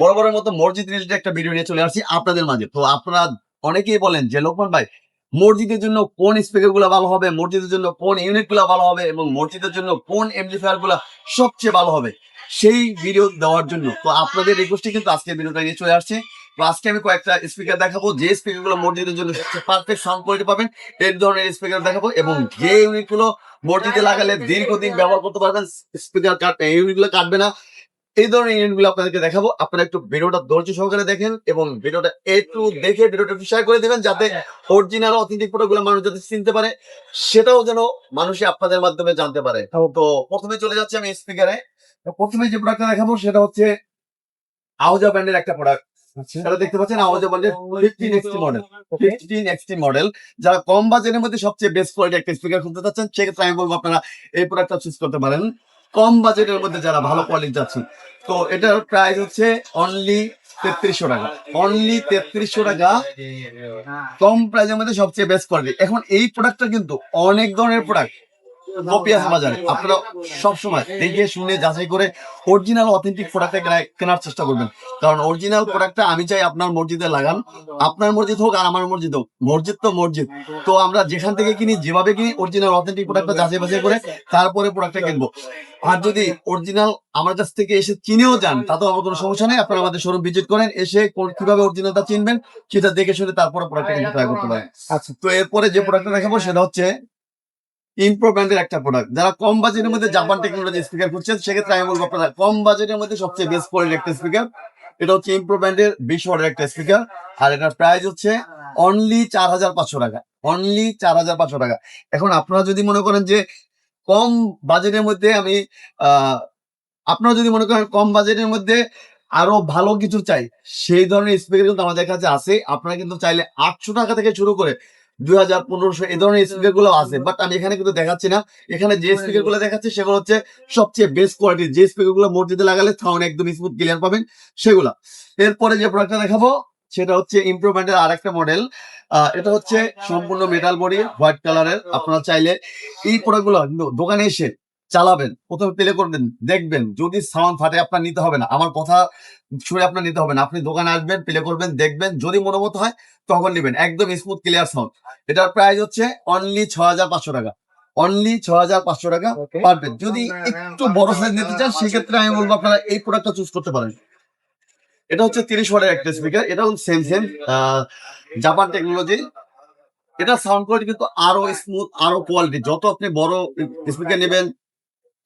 বরাবরের মতো মসজিদ রিলেটেড একটা ভিডিও নিয়ে চলে আসছি আপনাদের মাঝে। তো আপনারা অনেকেই বলেন যে লোকমান ভাই মসজিদের জন্য কোন স্পিকার গুলা ভালো হবে, মসজিদের জন্য কোন ইউনিট গুলা ভালো হবে এবং মসজিদের জন্য কোন এমপ্লিফায়ার গুলা সবচেয়ে ভালো হবে, সেই ভিডিও দেওয়ার জন্য তো আপনাদের রিকোয়েস্টে কিন্তু আজকে ভিডিওটা নিয়ে চলে আসছে। তো আজকে আমি কয়েকটা স্পিকার দেখাবো, যে স্পিকার গুলো মসজিদের জন্য সবচেয়ে পারফেক্ট সাউন্ড কোয়ালিটি পাবেন এই ধরনের স্পিকার দেখাবো, এবং যে ইউনিট গুলো মসজিদে লাগালে দীর্ঘদিন ব্যবহার করতে পারবেন, স্পিকার ইউনিট গুলো কাটবে না, এই ধরনের ইউনিটগুলো আপনাদেরকে দেখাবো। আপনারা একটু ভিডিওটা ধৈর্য সহকারে দেখেন এবং ভিডিওটা একটু দেখে ভিডিওটা একটু শেয়ার করে দেবেন, যাতে অরিজিনাল অথেন্টিক প্রোডাক্টগুলো মানুষ যাতে চিনতে পারে, সেটাও যেন মানুষই আপনাদের মাধ্যমে জানতে পারে। তো প্রথমে চলে যাচ্ছে আমি স্পিকারে। প্রথমে যে প্রোডাক্টটা দেখাবো সেটা হচ্ছে আউজা ব্র্যান্ডের একটা প্রোডাক্ট। সেটা দেখতে পাচ্ছেন আউজা ব্র্যান্ডের 15XT মডেল। 15XT মডেল, যারা কম বাজেটের মধ্যে সবচেয়ে বেস্ট কোয়ালিটি একটা স্পিকার খুঁজতে চাচ্ছেন, সেক্ষেত্রে আমি বলবো আপনারা এই প্রোডাক্টটা চুজ করতে পারেন। কম বাজেটের মধ্যে যারা ভালো কোয়ালিটি চাচ্ছেন, তো এটার প্রাইস হচ্ছে অনলি 3300 টাকা। অনলি 3300 টাকা, কম প্রাইসের মধ্যে সবচেয়ে বেস্ট কোয়ালিটি। এখন এই প্রোডাক্টটা কিন্তু অনেক ধরনের প্রোডাক্ট কপি আছে বাজারে, আপনারা সবসময় দেখে শুনে যাচাই করে অরিজিনাল অথেন্টিক প্রোডাক্টটা কেনার চেষ্টা করবেন, কারণ অরিজিনাল প্রোডাক্টটা আমি চাই আপনার মসজিদে লাগান, আপনার মসজিদ হোক আর আমার মসজিদ হোক, মসজিদ তো মসজিদ। তো আমরা যেখান থেকে কিনি, যেভাবে কিনি, অরিজিনাল অথেন্টিক প্রোডাক্টটা যাচাই বাছাই করে তারপরে প্রোডাক্টটা কিনবো। আর যদি অরিজিনাল আমার কাছ থেকে এসে চিনেও যান, তাতেও আমার কোনো সমস্যা নেই, আপনারা আমাদের শোরুম ভিজিট করেন, এসে কিভাবে অরিজিনালটা চিনবেন সেটা দেখে শুনে তারপরে প্রোডাক্টটা কিনতে ট্রাই করতে পারেন। আচ্ছা, তো এরপরে যে প্রোডাক্টটা দেখাবো সেটা হচ্ছে ইমপ্রো ব্র্যান্ডের একটা প্রোডাক্ট। যারা কম বাজেটের মধ্যে জাপান টেকনোলজি স্পিকার খুঁজছেন, সেক্ষেত্রে আমি বলবো আপনারা কম বাজেটের মধ্যে সবচেয়ে বেস্ট কোয়ালিটির একটা স্পিকার। এটা হচ্ছে ইমপ্রো ব্র্যান্ডের 20 ওয়াটের একটা স্পিকার, আর এটার প্রাইস হচ্ছে অনলি 4500 টাকা। অনলি 4500 টাকা। এখন আপনারা যদি মনে করেন যে কম বাজেটের মধ্যে আমি আপনারা যদি মনে করেন কম বাজেটের মধ্যে আরো ভালো কিছু চাই, সেই ধরনের স্পিকার কিন্তু আমাদের কাছে আছে। আপনারা কিন্তু চাইলে 800 টাকা থেকে শুরু করে 2000, 1500 এই ধরনের স্পিকার গুলো আছে, বাট আমি এখানে কিন্তু দেখাচ্ছি না। এখানে যে স্পিকার গুলো দেখাচ্ছি সেগুলো হচ্ছে সবচেয়ে বেস্ট কোয়ালিটির, যে স্পিকার গুলো মসজিদে লাগালে সাউন্ড একদম স্মুথ ক্লিয়ার পাবেন সেগুলা। এরপরে যে প্রোডাক্টটা দেখাবো সেটা হচ্ছে ইমপ্রুভমেন্টের আর একটা মডেল। এটা হচ্ছে সম্পূর্ণ মেটাল বডি, হোয়াইট কালারের। আপনারা চাইলে এই প্রোডাক্ট গুলো দোকানে এসে চালাবেন, প্রথমে প্লে করবেন, দেখবেন, যদি সাউন্ড ফাটে আপনার নিতে হবে না, আমার কথা শুনে আপনার নিতে হবে না, আপনি দোকানে আসবেন, প্লে করবেন, দেখবেন, যদি মনোমত হয় তখন নেবেন, একদম স্মুথ ক্লিয়ার সাউন্ড। এটার প্রাইস হচ্ছে অনলি 6500 টাকা। অনলি 6500 টাকা পারবেন। যদি একটু বড় সাইজ নিতে চান, সেক্ষেত্রে আমি বলবো আপনারা এই প্রোডাক্টটা চুজ করতে পারেন। এটা হচ্ছে 30 ওয়াটের একটা স্পিকার, এটাও সেম জাপান টেকনোলজি। এটা সাউন্ড কোয়ালিটি কিন্তু আরো স্মুথ, আরো কোয়ালিটি। যত আপনি বড় স্পিকার নেবেন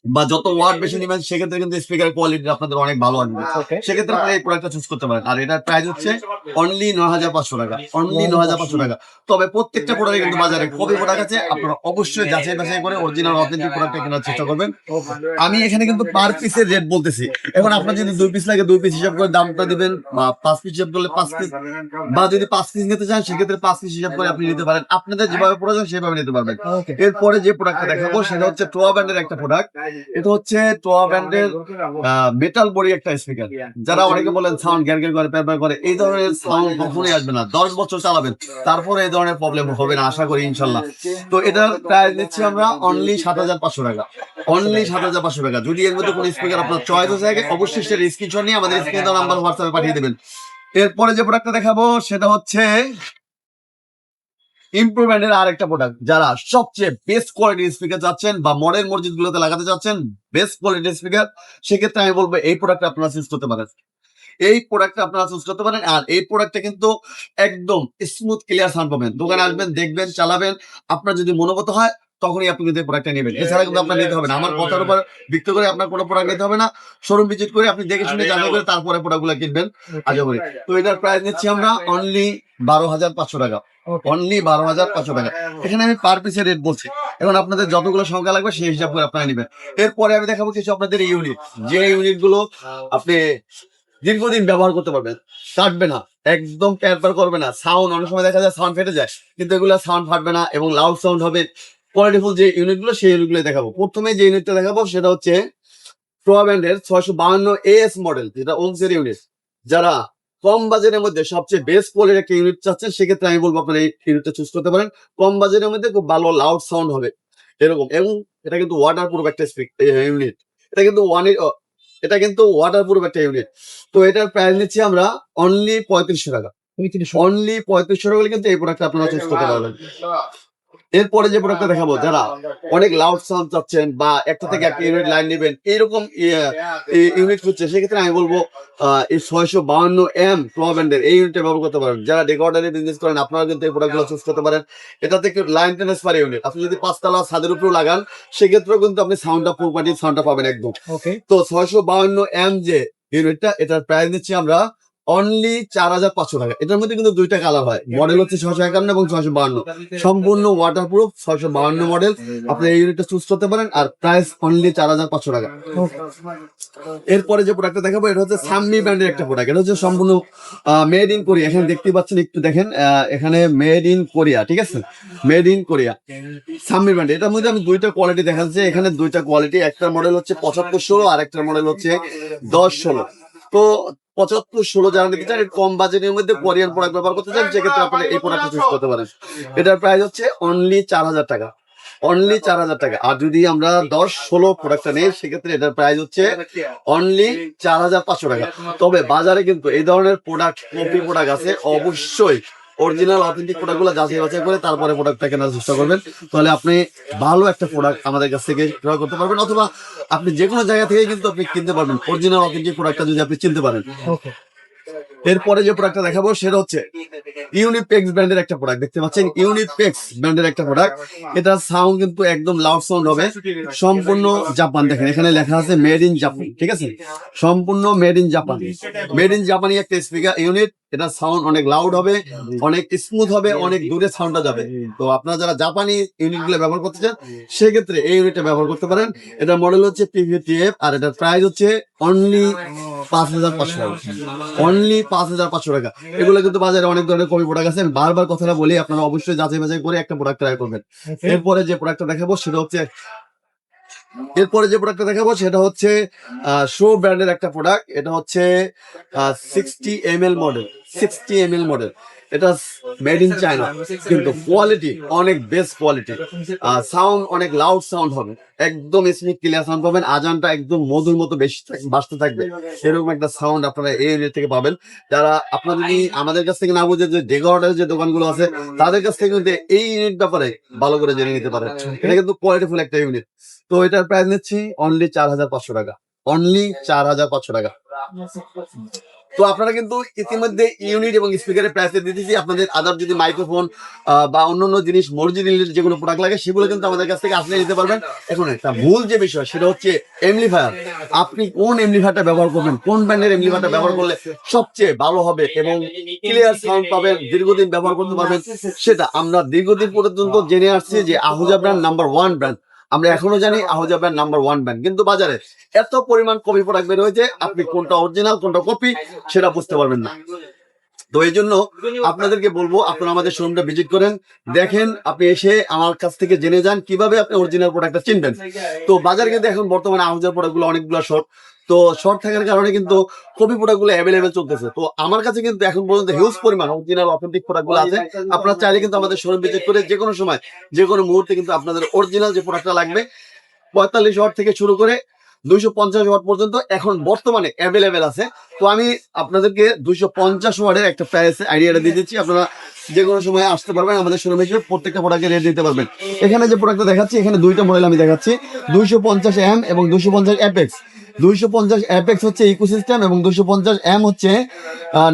বা যত ওয়াট বেশি নেবেন, সেক্ষেত্রে কিন্তু স্পিকার কোয়ালিটি আপনাদের অনেক ভালো আসবে। সেক্ষেত্রে আপনি এই প্রোডাক্টটা চুজ করতে পারেন। আর এটার প্রাইস হচ্ছে অনলি 9500 টাকা। অনলি 9500 টাকা। তবে প্রত্যেকটা প্রোডাক্ট কিন্তু বাজারে কপি প্রোডাক্ট আছে, আপনারা অবশ্যই যাচাই বাছাই করে অরিজিনাল অথেন্টিক প্রোডাক্টটা কেনার চেষ্টা করবেন। আমি এখানে কিন্তু পার পিসের রেট বলতেছি। এখন আপনার যদি 2 পিস লাগে 2 পিস হিসাব করে দামটা দিবেন, বা 5 পিস হিসাব করলে 5 পিস, বা যদি 5 পিস নিতে চান সেক্ষেত্রে 5 পিস হিসাব করে আপনি নিতে পারেন। আপনাদের যেভাবে প্রয়োজন সেভাবে নিতে পারবেন। এরপরে যে প্রোডাক্টটা দেখাবো সেটা হচ্ছে টোয়া ব্র্যান্ডের একটা প্রোডাক্ট। এটা হচ্ছে টোয়া ব্র্যান্ডের মেটাল বডি একটা স্পিকার। যারা অনেকে বলেন সাউন্ড গ্যার গ্যার করে, প্যার করে, এই ধরনের সাউন্ড কখনোই আসবে না। 10 বছর চালাবেন, তারপরে এই ধরনের প্রবলেম হবে না, আশা করি ইনশাল্লাহ। তো এটার প্রাইস নিচ্ছি আমরা অনলি 7500 টাকা। অনলি 7500 টাকা। যদি এর মধ্যে কোনো স্পিকার আপনার চয়েস হয়ে অবশ্যই সেটা স্ক্রিনশট নিয়ে আমাদের স্ক্রিনে দেওয়া নাম্বার হোয়াটসঅ্যাপে পাঠিয়ে দেবেন। এরপরে যে প্রোডাক্টটা দেখাবো সেটা হচ্ছে ইমপ্রুভমেন্টের আর একটা প্রোডাক্ট। যারা সবচেয়ে বেস্ট কোয়ালিটির স্পিকার চাচ্ছেন বা মডেল মসজিদ গুলোতে লাগাতে চাচ্ছেন বেস্ট কোয়ালিটির স্পিকার, সেক্ষেত্রে আমি বলবো এই প্রোডাক্টটা আপনারা চুজ করতে পারেন। এই প্রোডাক্টটা আপনারা চুজ করতে পারেন। আর এই প্রোডাক্টটা কিন্তু একদম স্মুথ ক্লিয়ার সাউন্ড পাবেন। দোকানে আসবেন, দেখবেন, চালাবেন, আপনার যদি মনোগত হয় তখনই আপনি কিন্তু এই প্রোডাক্টটা নেবেন। এছাড়া কিন্তু আপনার নিতে হবে না। আমার কথার উপর ভিত্তি করে আপনার কোনো প্রোডাক্ট নিতে হবে না। শোরুম ভিজিট করে আপনি দেখে শুনে যাচাই করে তারপরে প্রোডাক্টগুলো কিনবেন। আশা করি। তো এটার প্রাইস নিচ্ছি আমরা অনলি 12500 টাকা। অনলি 12500 টাকা। এখানে আমি পার পিসের রেট বলছি। এখন আপনাদের যতগুলো সংখ্যা লাগবে সেই হিসাব করে আপনারা নেবেন। এরপরে আমি দেখাবো কিছু আপনাদের ইউনিট, যে ইউনিট গুলো আপনি দীর্ঘদিন ব্যবহার করতে পারবেন, কাটবে না, একদম প্যারপ্যার করবে না। সাউন্ড অনেক সময় দেখা যায় সাউন্ড ফেটে যায়, কিন্তু এগুলো সাউন্ড ফাটবে না এবং লাউড সাউন্ড হবে। কোয়ালিটিফুল যে ইউনিটগুলো, সেই ইউনিটগুলো দেখাবো। প্রথমে যে ইউনিটটা দেখাবো সেটা হচ্ছে টোয়া ব্র্যান্ডের 652 AS মডেল, যেটা ওমসের ইউনিট। যারা কম বাজেটের মধ্যে সবচেয়ে বেস্ট কোয়ালিটির একটা ইউনিট চাচ্ছেন, সেক্ষেত্রে আমি বলবো আপনারা এই ইউনিটটা চুজ করতে পারেন। কম বাজেটের মধ্যে খুব ভালো লাউড সাউন্ড হবে এরকম, এবং এটা কিন্তু ওয়াটার প্রুফ একটা ইউনিট। এটা কিন্তু এটা কিন্তু ওয়াটার প্রুফ একটা ইউনিট। তো এটার প্রাইস নিচ্ছি আমরা অনলি 3500 টাকা। অনলি 3500 টাকা কিন্তু এই প্রোডাক্টটা আপনারা চুজ করতে পারবেন। এরপরে যে প্রোডাক্টটা দেখাবো, যারা অনেক লাউড সাউন্ড চাচ্ছেন বা একটা থেকে একটা ইউনিট লাইন নেবেন এইরকম ইউনিট হচ্ছে, সেক্ষেত্রে আমি বলবো এই 652M প্রো ব্যান্ডের এই ইউনিটটা ব্যবহার করতে পারেন। যারা ডেকোরেটরে বিজনেস করেন আপনারা কিন্তু এই প্রোডাক্টগুলো চুজ করতে পারেন। এটা থেকে লাইন ট্রান্সফার ইউনিট, আপনি যদি 5 তলা ছাদের উপরেও লাগান সেক্ষেত্রেও কিন্তু আপনি সাউন্ডটা ফুল পার্টির সাউন্ডটা পাবেন একদম। তো 652M যে ইউনিটটা, এটার প্রাইস নিচ্ছি আমরা অনলি 4500 টাকা। এটার মধ্যে কিন্তু দুইটা কালার হয়, মডেল হচ্ছে 651 এবং 652, সম্পূর্ণ ওয়াটার প্রুফ 652 মডেল। আপনি এই ইউনিটটা চুজ করতে পারেন আর প্রাইস অনলি 4500 টাকা। এরপরে যে প্রোডাক্টটা দেখাবো এটা হচ্ছে সাম্মি ব্র্যান্ডের একটা প্রোডাক্ট। এটা হচ্ছে সম্পূর্ণ মেড ইন কোরিয়া। এখানে দেখতে পাচ্ছেন, একটু দেখেন, এখানে মেড ইন কোরিয়া, ঠিক আছে, made in Korea Sammi brand. এটার মধ্যে আমি দুইটা কোয়ালিটি দেখাচ্ছি, এখানে দুইটা কোয়ালিটি, একটা মডেল হচ্ছে 7516 আর একটা মডেল হচ্ছে 1016। তো 7516 যারা নিতে চান, কম বাজেটের মধ্যে কোরিয়ান প্রোডাক্ট ব্যবহার করতে চান, সেক্ষেত্রে আপনি এই প্রোডাক্টটা চুজ করতে পারেন। এটার প্রাইস হচ্ছে অনলি 4000 টাকা, অনলি 4000 টাকা। আর যদি আমরা 1016 প্রোডাক্টটা নেই সেক্ষেত্রে এটার প্রাইস হচ্ছে অনলি 4500 টাকা। তবে বাজারে কিন্তু এই ধরনের প্রোডাক্ট, কপি প্রোডাক্ট আছে, অবশ্যই অরিজিনাল অথেন্টিক প্রোডাক্টগুলো যাচাই বাছাই করে তারপরে প্রোডাক্টটা কেনার চেষ্টা করবেন। তাহলে আপনি ভালো একটা প্রোডাক্ট আমাদের কাছ থেকে ক্রয় করতে পারবেন, অথবা আপনি যে কোনো জায়গা থেকে কিন্তু আপনি কিনতে পারবেন অরিজিনাল অথেন্টিক প্রোডাক্টটা যদি আপনি চিনতে পারেন। এরপরে যে প্রোডাক্টটা দেখাবো সেটা হচ্ছে ইউনিপেক্স ব্র্যান্ডের একটা প্রোডাক্ট। দেখতে পাচ্ছেন ইউনিপেক্স ব্র্যান্ডের একটা প্রোডাক্ট। এটা সাউন্ড কিন্তু একদম লাউড সাউন্ড হবে, সম্পূর্ণ জাপান। দেখেন এখানে লেখা আছে মেড ইন জাপান, ঠিক আছে, সম্পূর্ণ made in Japan. Made in জাপানি একটা স্পিকার ইউনিট। এটা সাউন্ড অনেক লাউড হবে, অনেক স্মুথ হবে, অনেক দূরে সাউন্ডটা যাবে। তো আপনারা যারা জাপানি ইউনিটগুলো ব্যবহার করতে চান সেক্ষেত্রে এই ইউনিটটা ব্যবহার করতে পারেন। এটার মডেল হচ্ছে PVTF আর এটার প্রাইস হচ্ছে অনলি 5500 টাকা, অনলি 5500 টাকা। এগুলো কিন্তু বাজারে অনেক ধরনের কপি প্রোডাক্ট আছে, আমি বারবার কথাটা বলি, আপনারা অবশ্যই যাচাই বাছাই করে একটা প্রোডাক্ট ট্রাই করবেন। এরপরে যে প্রোডাক্টটা দেখাবো সেটা হচ্ছে শো ব্র্যান্ডের একটা প্রোডাক্ট। এটা হচ্ছে 60ml মডেল, 60ml মডেল। এটা মেড ইন চায়না, কিন্তু কোয়ালিটি অনেক বেস্ট কোয়ালিটি। সাউন্ড অনেক লাউড সাউন্ড হবে, একদম স্মিথ ক্লিয়ার সাউন্ড পাবেন। আজানটা একদম মধুর মতো বেশি বাজতে থাকবে, এরকম একটা সাউন্ড আপনারা এই ইউনিট থেকে পাবেন। যারা আপনারা যদি আমাদের কাছ থেকে না বুঝে যে ডেকোরেটরের যে দোকানগুলো আছে তাদের কাছ থেকে কিন্তু এই ইউনিট ব্যাপারে ভালো করে জেনে নিতে পারেন। এটা কিন্তু কোয়ালিটিফুল একটা ইউনিট। তো এটার প্রাইস নিচ্ছি অনলি 4500 টাকা, অনলি 4500 টাকা। তো আপনারা কিন্তু ইতিমধ্যে ইউনিট এবং স্পিকারের প্রাইস দিতেছি। আপনাদের আদার যদি মাইক্রোফোন বা অন্যান্য জিনিস মসজিদ রিলেটেড যেগুলো প্রোডাক্ট লাগে সেগুলো কিন্তু আমাদের কাছ থেকে আসলে নিতে পারবেন। এখন একটা মূল যে বিষয় সেটা হচ্ছে এমপ্লিফায়ার। আপনি কোন এমপ্লিফায়ারটা ব্যবহার করবেন, কোন ব্র্যান্ডের এমপ্লিফায়ারটা ব্যবহার করলে সবচেয়ে ভালো হবে এবং ক্লিয়ার সাউন্ড পাবেন, দীর্ঘদিন ব্যবহার করতে পারবেন, সেটা আমরা দীর্ঘদিন পর্যন্ত জেনে আসছি যে আহুজা ব্র্যান্ড নাম্বার 1 ব্র্যান্ড। আমরা এখনো জানি আহুজা ব্র্যান্ড নাম্বার 1 ব্র্যান্ড, কিন্তু বাজারে এত পরিমাণ কপি প্রোডাক্ট বের হয়েছে, আপনি কোনটা অরিজিনাল কোনটা কপি সেটা বুঝতে পারবেন না। তো এই জন্য আপনাদেরকে বলবো আপনারা আমাদের শোরুমটা ভিজিট করেন, দেখেন, আপনি এসে আমার কাছ থেকে জেনে যান কিভাবে আপনি অরিজিনাল প্রোডাক্টটা চিনবেন। তো বাজারে কিন্তু এখন বর্তমানে আহুজার প্রোডাক্টগুলো অনেকগুলো শর্ট, তো শর্ট থাকার কারণে কিন্তু কপি প্রোডাক্টগুলো অ্যাভেলেবেল চলতেছে। তো আমার কাছে কিন্তু এখন পর্যন্ত হিউজ পরিমাণ অরিজিনাল অথেন্টিক প্রোডাক্টগুলো আছে। আপনারা চাইলে কিন্তু আমাদের শোরুম ভিজিট করে যে কোনো সময় যে কোনো মুহূর্তে কিন্তু আপনাদের অরিজিনাল যে প্রোডাক্টটা লাগবে 45 ওয়াট থেকে শুরু করে 250 ওয়াট পর্যন্ত এখন বর্তমানে অ্যাভেলেবেল আছে। তো আমি আপনাদেরকে 250 ওয়াটের একটা প্রাইস আইডিয়াটা দিয়ে দিচ্ছি, আপনারা যে কোনো সময় আসতে পারবেন আমাদের শোরুমে এসে প্রত্যেকটা প্রোডাক্টের রেট দিতে পারবেন। এখানে যে প্রোডাক্টটা দেখাচ্ছি এখানে দুইটা মডেল আমি দেখাচ্ছি, 250M এবং 250 অ্যাপেক্স। 250 অ্যাপেক্স হচ্ছে ইকোসিস্টেম এবং 250M হচ্ছে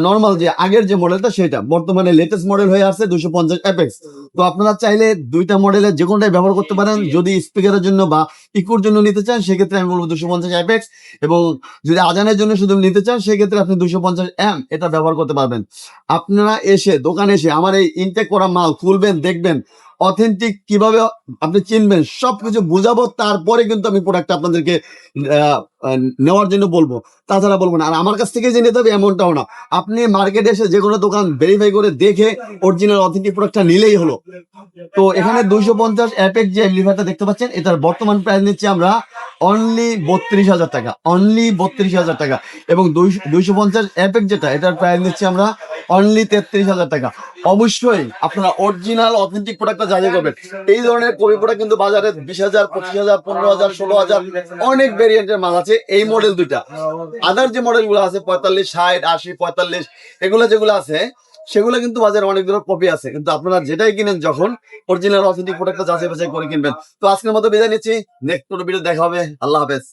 নর্মাল যে আগের যে মডেলটা সেটা, বর্তমানে লেটেস্ট মডেল হয়ে আসছে 250 অ্যাপেক্স। তো আপনারা চাইলে দুইটা মডেলের যে কোনটাই ব্যবহার করতে পারেন। যদি স্পিকারের জন্য বা ইকোর জন্য নিতে চান সেক্ষেত্রে আমি বলবো 250 অ্যাপেক্স, এবং যদি আজানের জন্য শুধু নিতে চান সেক্ষেত্রে আপনি 250M এটা ব্যবহার করতে পারবেন। আপনারা এসে দোকানে এসে আমার এই ইনটেক করা মাল খুলবেন, দেখবেন অথেন্টিক কিভাবে আপনি চিনবেন, সবকিছু বুঝাবো, তারপরে কিন্তু আমি প্রোডাক্ট আপনাদেরকে নেওয়ার জন্য বলবো, তাছাড়া বলবো না। আর আমার কাছ থেকে যে নিতে হবে এমনটাও না, আপনি মার্কেটে এসে যে কোনো দোকান ভেরিফাই করে দেখে অরিজিনাল অথেন্টিক প্রোডাক্টটা নিলেই হলো। তো এখানে 250 অ্যাপেক্স যে এমপ্লিফায়ারটা দেখতে পাচ্ছেন এটার বর্তমান প্রাইস নিচ্ছি আমরা অনলি 32,000 টাকা, অনলি 32,000 টাকা। এবং 250 অ্যাপেক্স যেটা এটার প্রাইস নিচ্ছি আমরা অনলি 33,000 টাকা। অবশ্যই আপনারা অরিজিনাল অথেন্টিক প্রোডাক্টটা যাচাই করবেন। এই ধরনের কপি প্রোডাক্ট কিন্তু বাজারে 20,000, 25,000, 15,000, 16,000 অনেক ভেরিয়েন্টের মাল আছে। এই মডেল দুইটা, আদার যে মডেলগুলো আছে 45, 60, 80, 45 এগুলো যেগুলো আছে সেগুলো কিন্তু বাজারে অনেকগুলো কপি আছে, কিন্তু আপনারা যেটাই কিনেন যখন অরিজিনাল অথেন্টিক প্রোডাক্টটা যাচাই বাছাই করে কিনবেন। তো আজকের মতো বিদায় নিচ্ছি, নেক্সট কোনো ভিডিও দেখা হবে। আল্লাহ হাফেজ।